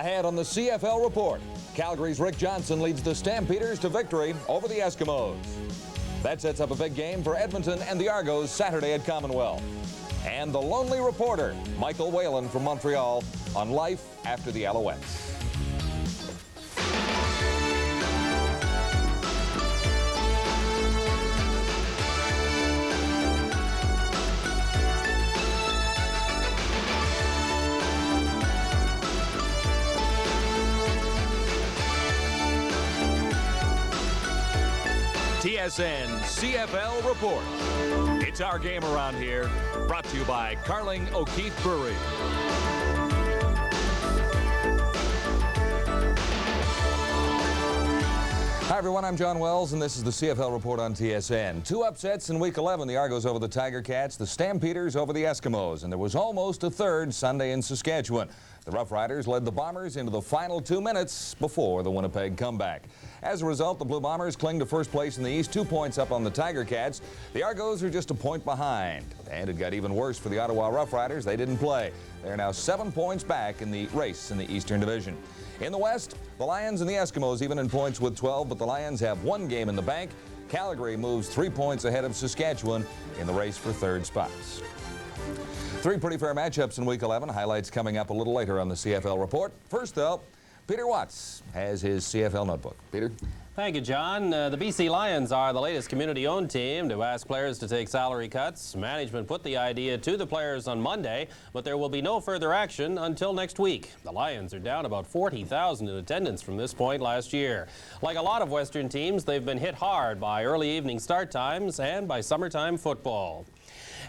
Ahead on the CFL Report, Calgary's Rick Johnson leads the Stampeders to victory over the Eskimos. That sets up a big game for Edmonton and the Argos Saturday at Commonwealth. And the lonely reporter, Michael Whalen from Montreal, on life after the Alouettes. TSN CFL Report. It's our game around here, brought to you by Carling O'Keefe Brewery. Hi everyone, I'm John Wells and this is the CFL Report on TSN. Two upsets in Week 11, the Argos over the Tiger Cats, the Stampeders over the Eskimos, and there was almost a third Sunday in Saskatchewan. The Rough Riders led the Bombers into the final 2 minutes before the Winnipeg comeback. As a result, the Blue Bombers cling to first place in the East, 2 points up on the Tiger Cats. The Argos are just a point behind. And it got even worse for the Ottawa Rough Riders. They didn't play. They're now 7 points back in the race in the Eastern Division. In the West, the Lions and the Eskimos even in points with 12, but the Lions have 1 game in the bank. Calgary moves 3 points ahead of Saskatchewan in the race for third spots. 3 pretty fair matchups in Week 11. Highlights coming up a little later on the CFL Report. First, though, Peter Watts has his CFL notebook. Peter? Thank you, John. The BC Lions are the latest community-owned team to ask players to take salary cuts. Management put the idea to the players on Monday, but there will be no further action until next week. The Lions are down about 40,000 in attendance from this point last year. Like a lot of Western teams, they've been hit hard by early evening start times and by summertime football.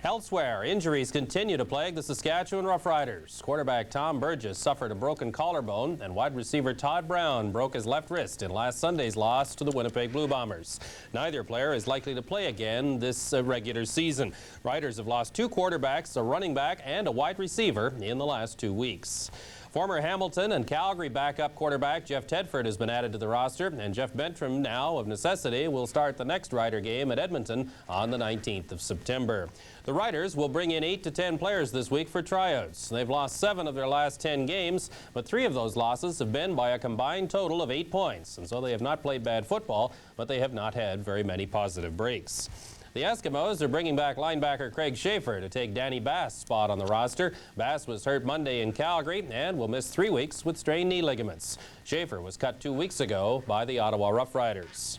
Elsewhere, injuries continue to plague the Saskatchewan Roughriders. Quarterback Tom Burgess suffered a broken collarbone, and wide receiver Todd Brown broke his left wrist in last Sunday's loss to the Winnipeg Blue Bombers. Neither player is likely to play again this regular season. Riders have lost 2 quarterbacks, a running back, and a wide receiver in the last 2 weeks. Former Hamilton and Calgary backup quarterback Jeff Tedford has been added to the roster, and Jeff Bentrim, now of necessity, will start the next Rider game at Edmonton on the 19th of September. The Riders will bring in 8 to 10 players this week for tryouts. They've lost 7 of their last 10 games, but 3 of those losses have been by a combined total of 8 points, and so they have not played bad football, but they have not had very many positive breaks. The Eskimos are bringing back linebacker Craig Schaefer to take Danny Bass' spot on the roster. Bass was hurt Monday in Calgary and will miss 3 weeks with strained knee ligaments. Schaefer was cut 2 weeks ago by the Ottawa Rough Riders.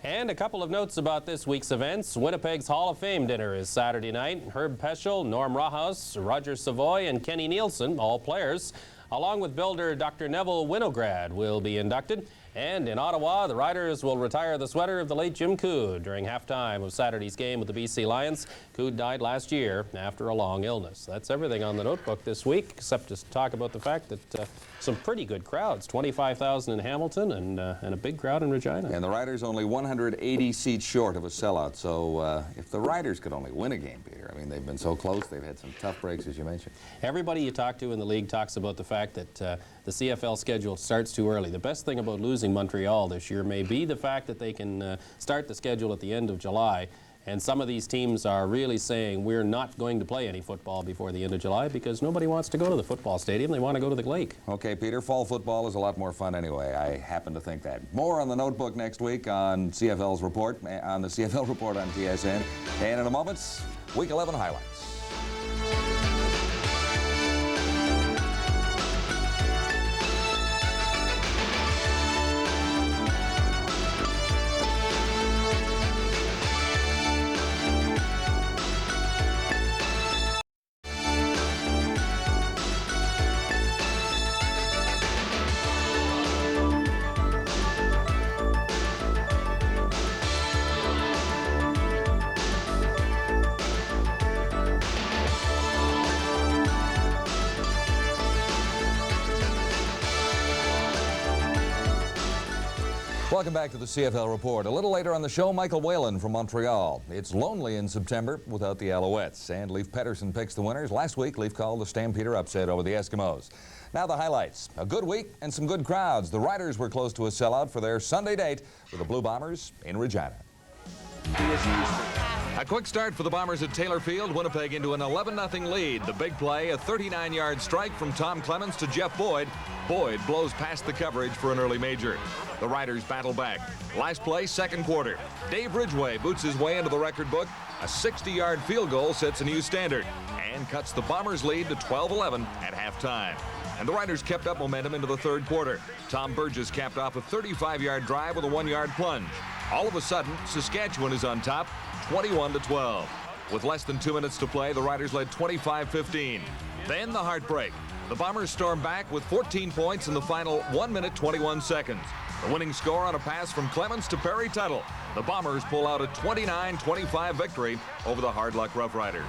And a couple of notes about this week's events. Winnipeg's Hall of Fame dinner is Saturday night. Herb Peschel, Norm Rahaus, Roger Savoy, and Kenny Nielsen, all players, along with builder Dr. Neville Winograd, will be inducted. And in Ottawa, the Riders will retire the sweater of the late Jim Coode during halftime of Saturday's game with the BC Lions. Coode died last year after a long illness. That's everything on the notebook this week, except to talk about the fact that some pretty good crowds, 25,000 in Hamilton and a big crowd in Regina. And the Riders only 180 seats short of a sellout. So if the Riders could only win a game, Peter, I mean, they've been so close. They've had some tough breaks, as you mentioned. Everybody you talk to in the league talks about the fact that the CFL schedule starts too early. The best thing about losing Montreal this year may be the fact that they can start the schedule at the end of July. And some of these teams are really saying we're not going to play any football before the end of July because nobody wants to go to the football stadium. They want to go to the lake. Okay, Peter, fall football is a lot more fun anyway. I happen to think that. More on the notebook next week on CFL's report, on the CFL Report on TSN. And in a moment, Week 11 highlights. Welcome back to the CFL Report. A little later on the show, Michael Whalen from Montreal. It's lonely in September without the Alouettes, and Leif Pettersson picks the winners. Last week, Leif called the Stampeder upset over the Eskimos. Now the highlights. A good week and some good crowds. The Riders were close to a sellout for their Sunday date with the Blue Bombers in Regina. A quick start for the Bombers at Taylor Field. Winnipeg into an 11-0 lead. The big play, a 39-yard strike from Tom Clements to Jeff Boyd. Boyd blows past the coverage for an early major. The Riders battle back. Last play, second quarter. Dave Ridgway boots his way into the record book. A 60-yard field goal sets a new standard and cuts the Bombers' lead to 12-11 at halftime. And the Riders kept up momentum into the third quarter. Tom Burgess capped off a 35-yard drive with a 1-yard plunge. All of a sudden, Saskatchewan is on top, 21-12. With less than 2 minutes to play, the Riders led 25-15. Then the heartbreak. The Bombers storm back with 14 points in the final 1 minute 21 seconds. The winning score on a pass from Clements to Perry Tuttle. The Bombers pull out a 29-25 victory over the hard luck Rough Riders.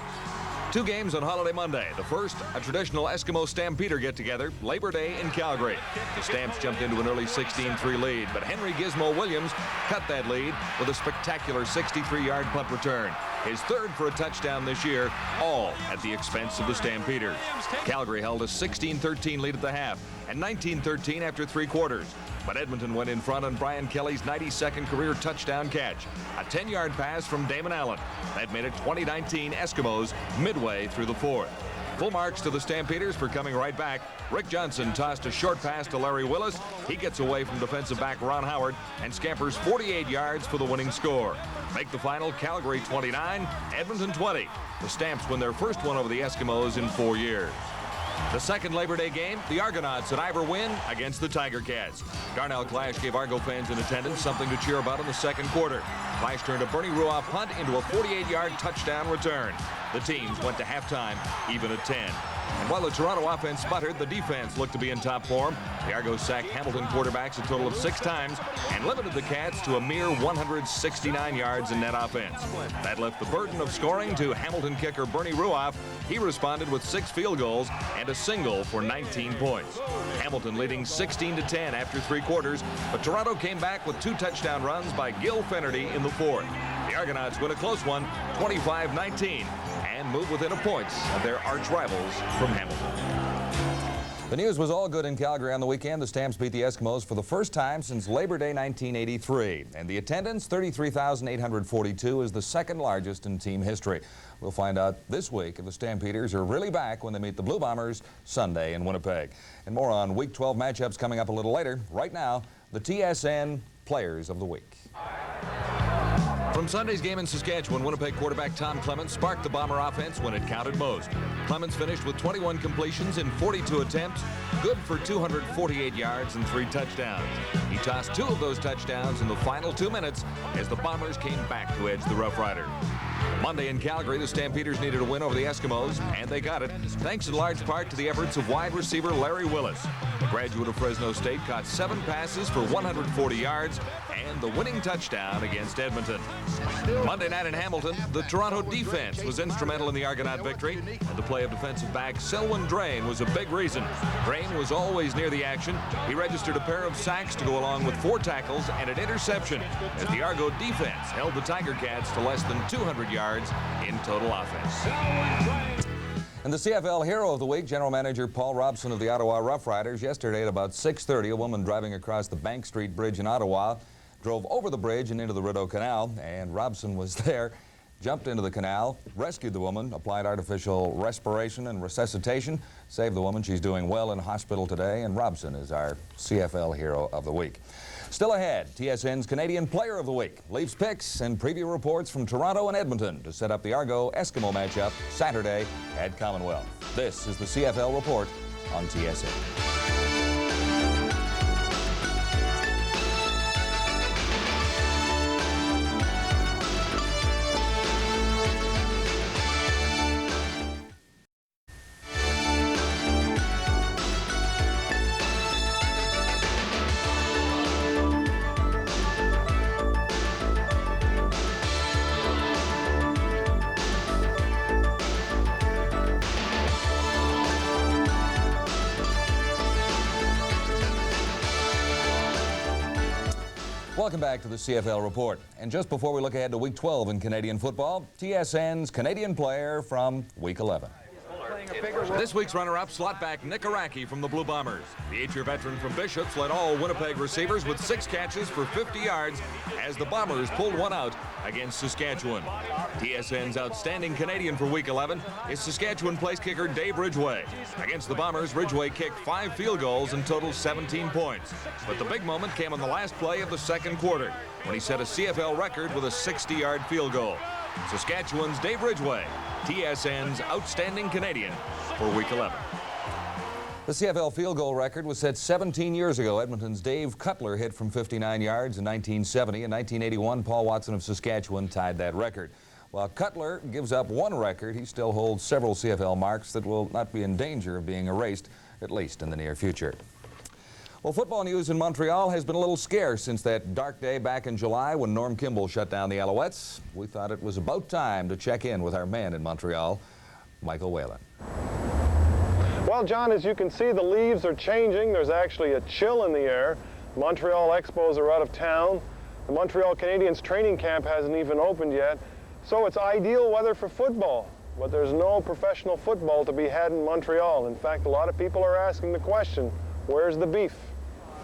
2 games on Holiday Monday. The first, a traditional Eskimo Stampeder get-together, Labor Day in Calgary. The Stamps jumped into an early 16-3 lead, but Henry Gizmo Williams cut that lead with a spectacular 63-yard punt return. His third for a touchdown this year, all at the expense of the Stampeders. Calgary held a 16-13 lead at the half and 19-13 after 3 quarters. But Edmonton went in front on Brian Kelly's 92nd career touchdown catch. A 10-yard pass from Damon Allen. That made it 2019 Eskimos midway through the fourth. Full marks to the Stampeders for coming right back. Rick Johnson tossed a short pass to Larry Willis. He gets away from defensive back Ron Howard and scampers 48 yards for the winning score. Make the final Calgary 29, Edmonton 20. The Stamps win their first one over the Eskimos in 4 years. The second Labor Day game, the Argonauts at Ivor win against the Tiger Cats. Darnell Clash gave Argo fans in attendance something to cheer about in the second quarter. Clash turned a Bernie Ruoff punt into a 48-yard touchdown return. The teams went to halftime even at 10. And while the Toronto offense sputtered, the defense looked to be in top form. The Argos sacked Hamilton quarterbacks a total of 6 times and limited the Cats to a mere 169 yards in net offense. That left the burden of scoring to Hamilton kicker Bernie Ruoff. He responded with 6 field goals and a single for 19 points. Hamilton leading 16-10 after 3 quarters, but Toronto came back with 2 touchdown runs by Gil Finnerty in the fourth. The Argonauts win a close one, 25-19, and move within a point of their arch rivals from Hamilton. The news was all good in Calgary on the weekend. The Stamps beat the Eskimos for the first time since Labor Day 1983. And the attendance, 33,842, is the second largest in team history. We'll find out this week if the Stampeders are really back when they meet the Blue Bombers Sunday in Winnipeg. And more on Week 12 matchups coming up a little later. Right now, the TSN Players of the Week. From Sunday's game in Saskatchewan, Winnipeg quarterback Tom Clements sparked the Bomber offense when it counted most. Clements finished with 21 completions in 42 attempts, good for 248 yards and 3 touchdowns. He tossed 2 of those touchdowns in the final 2 minutes as the Bombers came back to edge the Rough Riders. Monday in Calgary, the Stampeders needed a win over the Eskimos, and they got it, thanks in large part to the efforts of wide receiver Larry Willis. The graduate of Fresno State caught 7 passes for 140 yards and the winning touchdown against Edmonton. Monday night in Hamilton, the Toronto defense was instrumental in the Argonaut victory, and the play of defensive back Selwyn Drain was a big reason. Drain was always near the action. He registered a pair of sacks to go along with 4 tackles and an interception as the Argo defense held the Tiger Cats to less than 200 yards in total offense. And the CFL Hero of the Week, General Manager Paul Robson of the Ottawa Rough Riders. Yesterday at about 6:30, a woman driving across the Bank Street Bridge in Ottawa drove over the bridge and into the Rideau Canal, and Robson was there, jumped into the canal, rescued the woman, applied artificial respiration and resuscitation, saved the woman. She's doing well in hospital today, and Robson is our CFL Hero of the Week. Still ahead, TSN's Canadian Player of the Week, Leafs picks and preview reports from Toronto and Edmonton to set up the Argo-Eskimo matchup Saturday at Commonwealth. This is the CFL Report on TSN. Welcome back to the CFL Report. And just before we look ahead to Week 12 in Canadian football, TSN's Canadian player from Week 11. This week's runner-up, slot-back Nick Araki from the Blue Bombers. The 8-year veteran from Bishops led all Winnipeg receivers with 6 catches for 50 yards as the Bombers pulled one out against Saskatchewan. TSN's outstanding Canadian for Week 11 is Saskatchewan place kicker Dave Ridgway. Against the Bombers, Ridgway kicked 5 field goals and totaled 17 points. But the big moment came on the last play of the second quarter when he set a CFL record with a 60-yard field goal. Saskatchewan's Dave Ridgway, TSN's outstanding Canadian for Week 11. The CFL field goal record was set 17 years ago. Edmonton's Dave Cutler hit from 59 yards in 1970. In 1981, Paul Watson of Saskatchewan tied that record. While Cutler gives up one record, he still holds several CFL marks that will not be in danger of being erased, at least in the near future. Well, football news in Montreal has been a little scarce since that dark day back in July when Norm Kimball shut down the Alouettes. We thought it was about time to check in with our man in Montreal, Michael Whalen. Well, John, as you can see, the leaves are changing. There's actually a chill in the air. Montreal Expos are out of town. The Montreal Canadiens training camp hasn't even opened yet. So it's ideal weather for football. But there's no professional football to be had in Montreal. In fact, a lot of people are asking the question, where's the beef?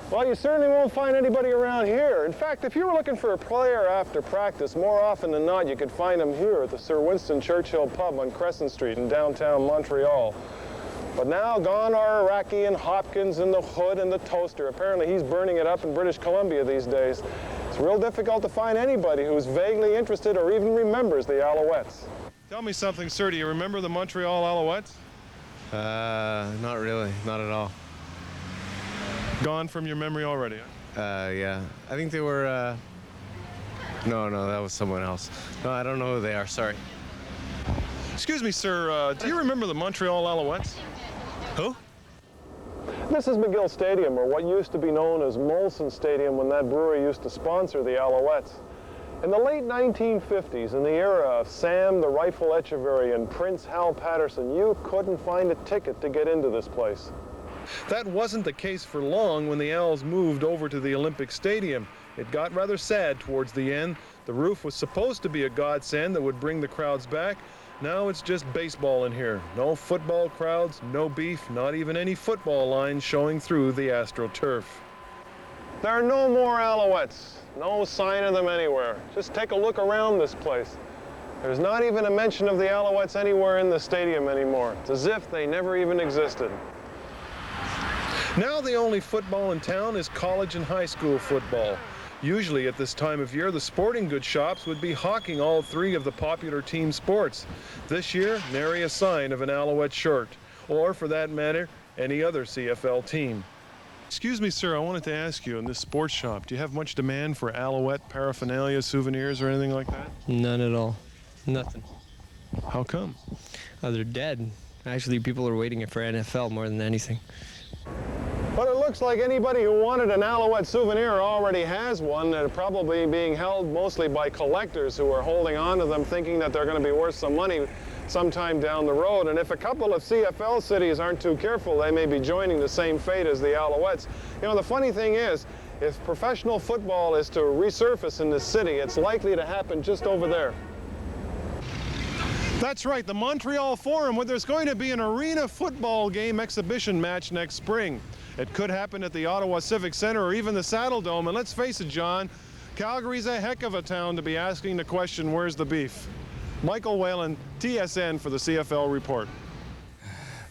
Well, you certainly won't find anybody around here. In fact, if you were looking for a player after practice, more often than not, you could find him here at the Sir Winston Churchill pub on Crescent Street in downtown Montreal. But now gone are Araki and Hopkins and the Hood and the Toaster. Apparently he's burning it up in British Columbia these days. It's real difficult to find anybody who's vaguely interested or even remembers the Alouettes. Tell me something, sir. Do you remember the Montreal Alouettes? Not really. Not at all. Gone from your memory already? Yeah. I think they were, No, that was someone else. No, I don't know who they are. Sorry. Excuse me, sir. Do you remember the Montreal Alouettes? Who? This is McGill Stadium, or what used to be known as Molson Stadium when that brewery used to sponsor the Alouettes. In the late 1950s, in the era of Sam the Rifle Echeverry and Prince Hal Patterson, you couldn't find a ticket to get into this place. That wasn't the case for long when the Owls moved over to the Olympic Stadium. It got rather sad towards the end. The roof was supposed to be a godsend that would bring the crowds back. Now it's just baseball in here. No football crowds, no beef, not even any football lines showing through the AstroTurf. There are no more Alouettes. No sign of them anywhere. Just take a look around this place. There's not even a mention of the Alouettes anywhere in the stadium anymore. It's as if they never even existed. Now the only football in town is college and high school football. Usually at this time of year, the sporting goods shops would be hawking all 3 of the popular team sports. This year, nary a sign of an Alouette shirt, or for that matter, any other CFL team. Excuse me, sir, I wanted to ask you, in this sports shop, do you have much demand for Alouette paraphernalia, souvenirs, or anything like that? None at all. Nothing. How come? They're dead. Actually, people are waiting for NFL more than anything. But it looks like anybody who wanted an Alouette souvenir already has one. They're probably being held mostly by collectors who are holding on to them thinking that they're going to be worth some money sometime down the road. And if a couple of CFL cities aren't too careful, they may be joining the same fate as the Alouettes. You know, the funny thing is, if professional football is to resurface in this city, it's likely to happen just over there. That's right, the Montreal Forum, where there's going to be an arena football game exhibition match next spring. It could happen at the Ottawa Civic Centre or even the Saddle Dome. And let's face it, John, Calgary's a heck of a town to be asking the question, where's the beef? Michael Whalen, TSN for the CFL Report.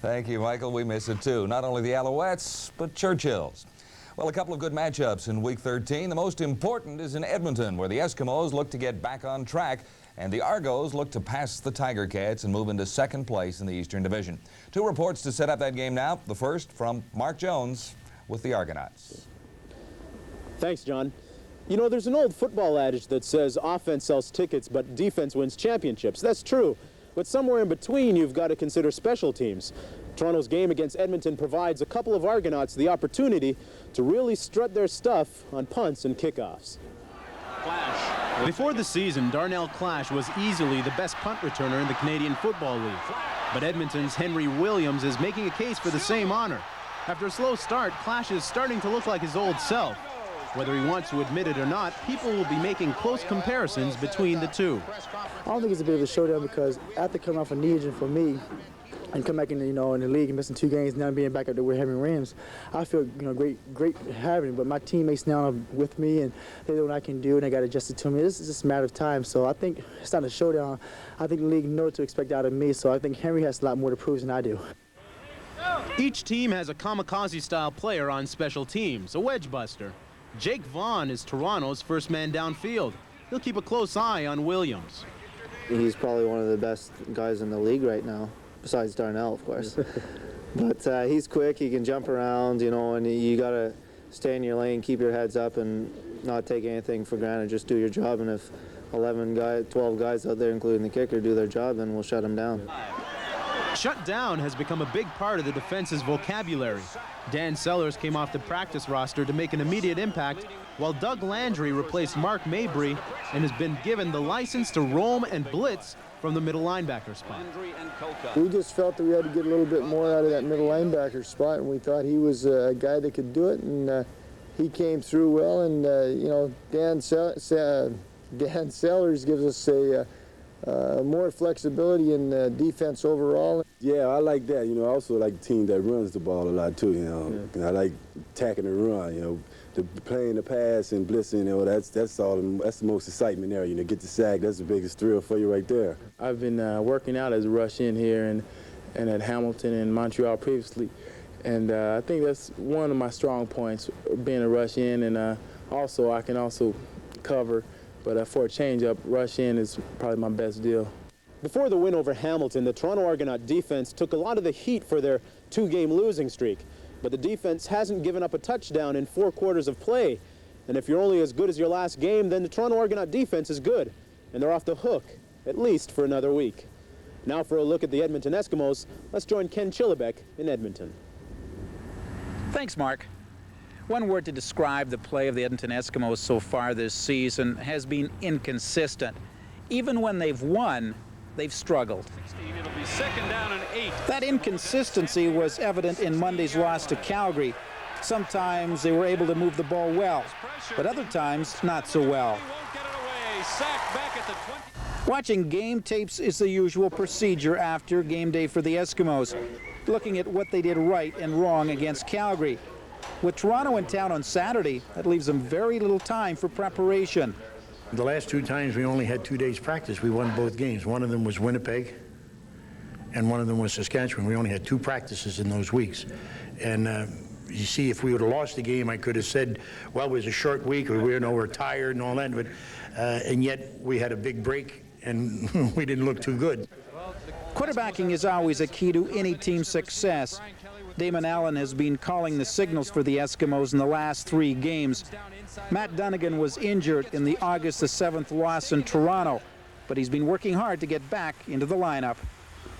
Thank you, Michael. We miss it too. Not only the Alouettes, but Churchills. Well, a couple of good matchups in Week 13. The most important is in Edmonton, where the Eskimos look to get back on track, and the Argos look to pass the Tiger Cats and move into second place in the Eastern Division. 2 reports to set up that game now. The first from Mark Jones with the Argonauts. Thanks, John. You know, there's an old football adage that says offense sells tickets, but defense wins championships. That's true. But somewhere in between, you've got to consider special teams. Toronto's game against Edmonton provides a couple of Argonauts the opportunity to really strut their stuff on punts and kickoffs. Before the season, Darnell Clash was easily the best punt returner in the Canadian Football League. But Edmonton's Henry Williams is making a case for the same honor. After a slow start, Clash is starting to look like his old self. Whether he wants to admit it or not, people will be making close comparisons between the two. I don't think it's a bit of a showdown because after coming off a knee injury for me, and come back in, in the league and missing 2 games, now being back up there with having Rams, I feel, great having it. But my teammates now are with me, and they know what I can do, and they got adjusted to me. This is just a matter of time. So I think it's not a showdown. I think the league knows what to expect out of me. So I think Henry has a lot more to prove than I do. Each team has a kamikaze-style player on special teams, a wedge buster. Jake Vaughn is Toronto's first man downfield. He'll keep a close eye on Williams. He's probably one of the best guys in the league right now, besides Darnell, of course. But he's quick, he can jump around, and you got to stay in your lane, keep your heads up, and not take anything for granted. Just do your job, and if 12 guys out there, including the kicker, do their job, then we'll shut them down. Shut down has become a big part of the defense's vocabulary. Dan Sellers came off the practice roster to make an immediate impact, while Doug Landry replaced Mark Mabry and has been given the license to roam and blitz from the middle linebacker spot. We just felt that we had to get a little bit more out of that middle linebacker spot, and we thought he was a guy that could do it, and he came through well. And Dan Sellers gives us more flexibility in defense overall. Yeah, I like that. I also like a team that runs the ball a lot too. I like attacking the run. Playing the pass and blitzing. That's the most excitement there. Get the sack. That's the biggest thrill for you right there. I've been working out as a rush in here and at Hamilton and Montreal previously, and I think that's one of my strong points, being a rush in, and also I can also cover. But for a change-up, rush in is probably my best deal. Before the win over Hamilton, the Toronto Argonaut defense took a lot of the heat for their 2-game losing streak. But the defense hasn't given up a touchdown in 4 quarters of play. And if you're only as good as your last game, then the Toronto Argonaut defense is good. And they're off the hook, at least for another week. Now for a look at the Edmonton Eskimos, let's join Ken Chillibeck in Edmonton. Thanks, Mark. One word to describe the play of the Edmonton Eskimos so far this season has been inconsistent. Even when they've won, they've struggled. It'll be 2nd down and 8. That inconsistency was evident in Monday's loss to Calgary. Sometimes they were able to move the ball well, but other times not so well. Watching game tapes is the usual procedure after game day for the Eskimos, looking at what they did right and wrong against Calgary. With Toronto in town on Saturday, that leaves them very little time for preparation. The last 2 times we only had 2 days practice. We won both games. One of them was Winnipeg, and one of them was Saskatchewan. We only had 2 practices in those weeks. And you see, if we would have lost the game, I could have said, well, it was a short week, or we're tired and all that. But and yet we had a big break, and we didn't look too good. Quarterbacking is always a key to any team's success. Damon Allen has been calling the signals for the Eskimos in the last 3 games. Matt Dunnigan was injured in the August 7th loss in Toronto, but he's been working hard to get back into the lineup.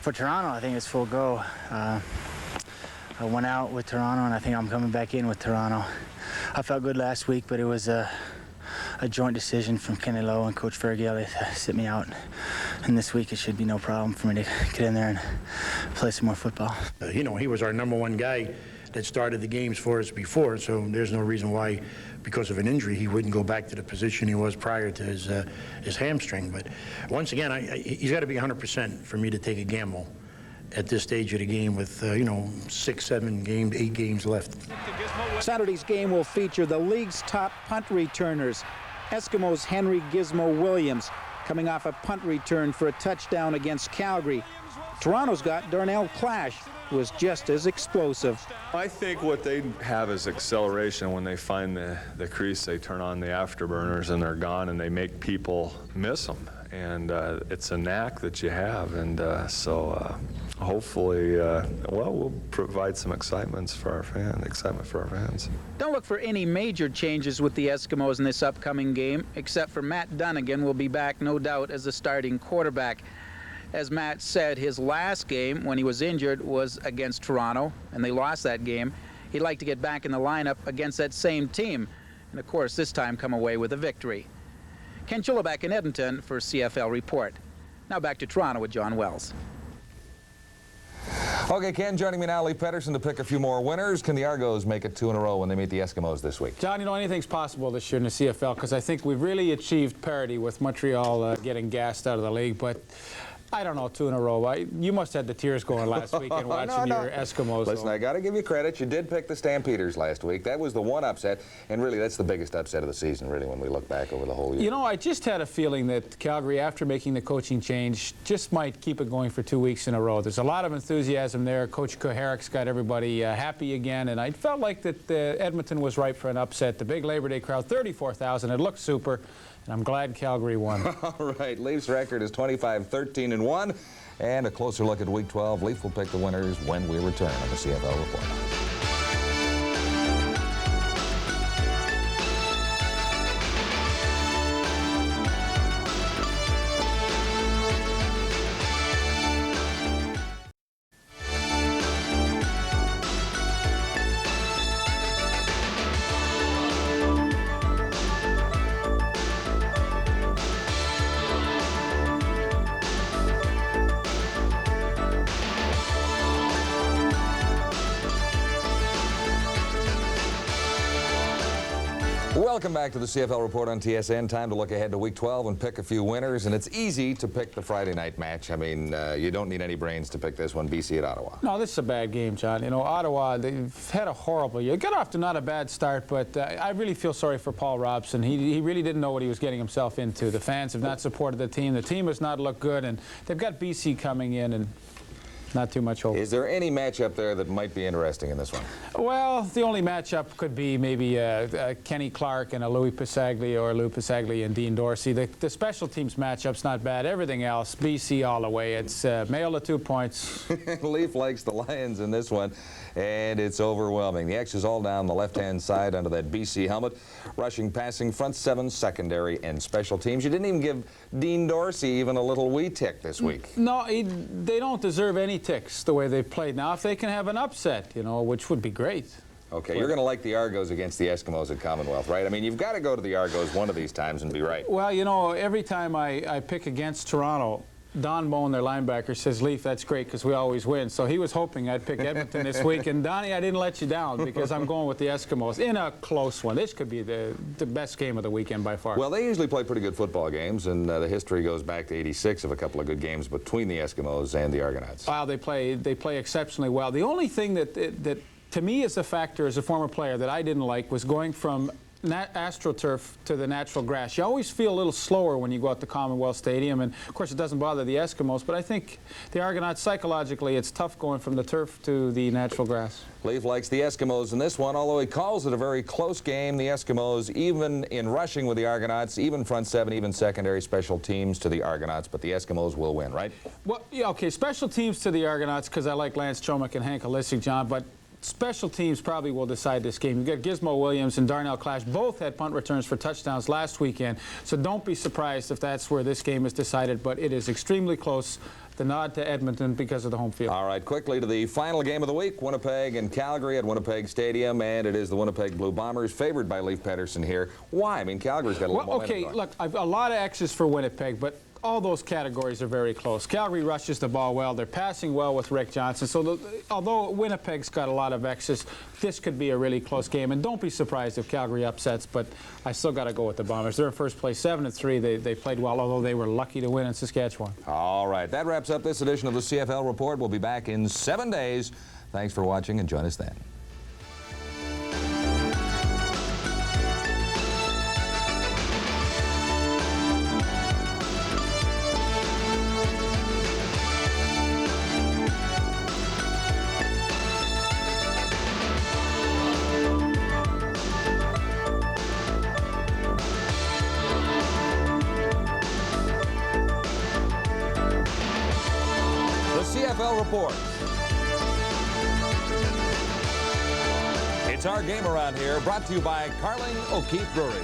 For Toronto, I think it's full go. I went out with Toronto, and I think I'm coming back in with Toronto. I felt good last week, but it was a joint decision from Kenny Lowe and Coach Fergie to sit me out. And this week it should be no problem for me to get in there and play some more football. He was our #1 guy that started the games for us before, so there's no reason why, because of an injury, he wouldn't go back to the position he was prior to his hamstring. But once again, he's got to be 100% for me to take a gamble at this stage of the game with 6, 7 games, 8 games left. Saturday's game will feature the league's top punt returners. Eskimos' Henry Gizmo Williams coming off a punt return for a touchdown against Calgary. Toronto's got Darnell Clash, who was just as explosive. I think what they have is acceleration. When they find the crease, they turn on the afterburners and they're gone, and they make people miss them. And it's a knack that you have, and so hopefully, we'll provide some excitement for our fans. Don't look for any major changes with the Eskimos in this upcoming game, except for Matt Dunnigan will be back, no doubt, as the starting quarterback. As Matt said, his last game when he was injured was against Toronto, and they lost that game. He'd like to get back in the lineup against that same team, and of course this time come away with a victory. Ken Chillibeck in Edmonton for CFL Report. Now back to Toronto with John Wells. Okay, Ken, joining me now, Lee Pedersen, to pick a few more winners. Can the Argos make it 2 in a row when they meet the Eskimos this week? John, anything's possible this year in the CFL, because I think we've really achieved parity with Montreal getting gassed out of the league. But I don't know, 2 in a row. You must have had the tears going last weekend watching your Eskimos. Listen, I got to give you credit. You did pick the Stampeders last week. That was the one upset, and really that's the biggest upset of the season, really, when we look back over the whole year. You know, I just had a feeling that Calgary, after making the coaching change, just might keep it going for 2 weeks in a row. There's a lot of enthusiasm there. Coach Koharek's got everybody happy again, and I felt like that Edmonton was ripe for an upset. The big Labor Day crowd, 34,000. It looked super. And I'm glad Calgary won. All right, Leafs record is 25-13-1. And a closer look at Week 12. Leaf will pick the winners when we return on the CFL Report. Welcome back to the CFL Report on TSN. Time to look ahead to Week 12 and pick a few winners. And it's easy to pick the Friday night match. I mean, you don't need any brains to pick this one, BC at Ottawa. No, this is a bad game, John. You know, Ottawa, they've had a horrible year. Got off to not a bad start, but I really feel sorry for Paul Robson. He really didn't know what he was getting himself into. The fans have not supported the team. The team has not looked good, and they've got BC coming in, and not too much hope. Is there any matchup there that might be interesting in this one? Well, the only matchup could be maybe Kenny Clark and a Louis Pasaglia, or Lou Pasaglia and Dean Dorsey. The special teams matchup's not bad. Everything else, BC all the way. It's Mayo to 2 points. Leaf likes the Lions in this one, and it's overwhelming. The X is all down the left-hand side under that BC helmet. Rushing, passing, front seven, secondary, and special teams. You didn't even give Dean Dorsey even a little wee tick this week. No, they don't deserve any ticks the way they've played. Now, if they can have an upset, you know, which would be great. Okay, you're going to like the Argos against the Eskimos at Commonwealth, right? I mean, you've got to go to the Argos one of these times and be right. Well, you know, every time I pick against Toronto, Don Bone, their linebacker, says, Leaf, that's great because we always win. So he was hoping I'd pick Edmonton this week. And, Donnie, I didn't let you down because I'm going with the Eskimos in a close one. This could be the best game of the weekend by far. Well, they usually play pretty good football games, and the history goes back to '86 of a couple of good games between the Eskimos and the Argonauts. Wow, they play exceptionally well. The only thing that to me is a factor as a former player that I didn't like was going from AstroTurf to the natural grass. You always feel a little slower when you go out to Commonwealth Stadium, and of course it doesn't bother the Eskimos, but I think the Argonauts, psychologically, it's tough going from the turf to the natural grass. Leaf likes the Eskimos in this one, although he calls it a very close game. The Eskimos, even in rushing with the Argonauts, even front seven, even secondary, special teams to the Argonauts, but the Eskimos will win, right? Well, yeah, okay, special teams to the Argonauts because I like Lance Chomick and Hank Olisic, John, but special teams probably will decide this game. You've got Gizmo Williams and Darnell Clash. Both had punt returns for touchdowns last weekend, so don't be surprised if that's where this game is decided, but it is extremely close. The nod to Edmonton because of the home field. All right, quickly to the final game of the week, Winnipeg and Calgary at Winnipeg Stadium, and it is the Winnipeg Blue Bombers favored by Leif Pedersen here. Why? I mean, Calgary's got a little momentum going. Look, a lot of X's for Winnipeg, but all those categories are very close. Calgary rushes the ball well. They're passing well with Rick Johnson. So although Winnipeg's got a lot of X's, this could be a really close game. And don't be surprised if Calgary upsets, but I still got to go with the Bombers. They're in first place, 7-3. They played well, although they were lucky to win in Saskatchewan. All right, that wraps up this edition of the CFL Report. We'll be back in 7 days. Thanks for watching, and join us then. CFL Report. It's our game around here, brought to you by Carling O'Keefe Brewery.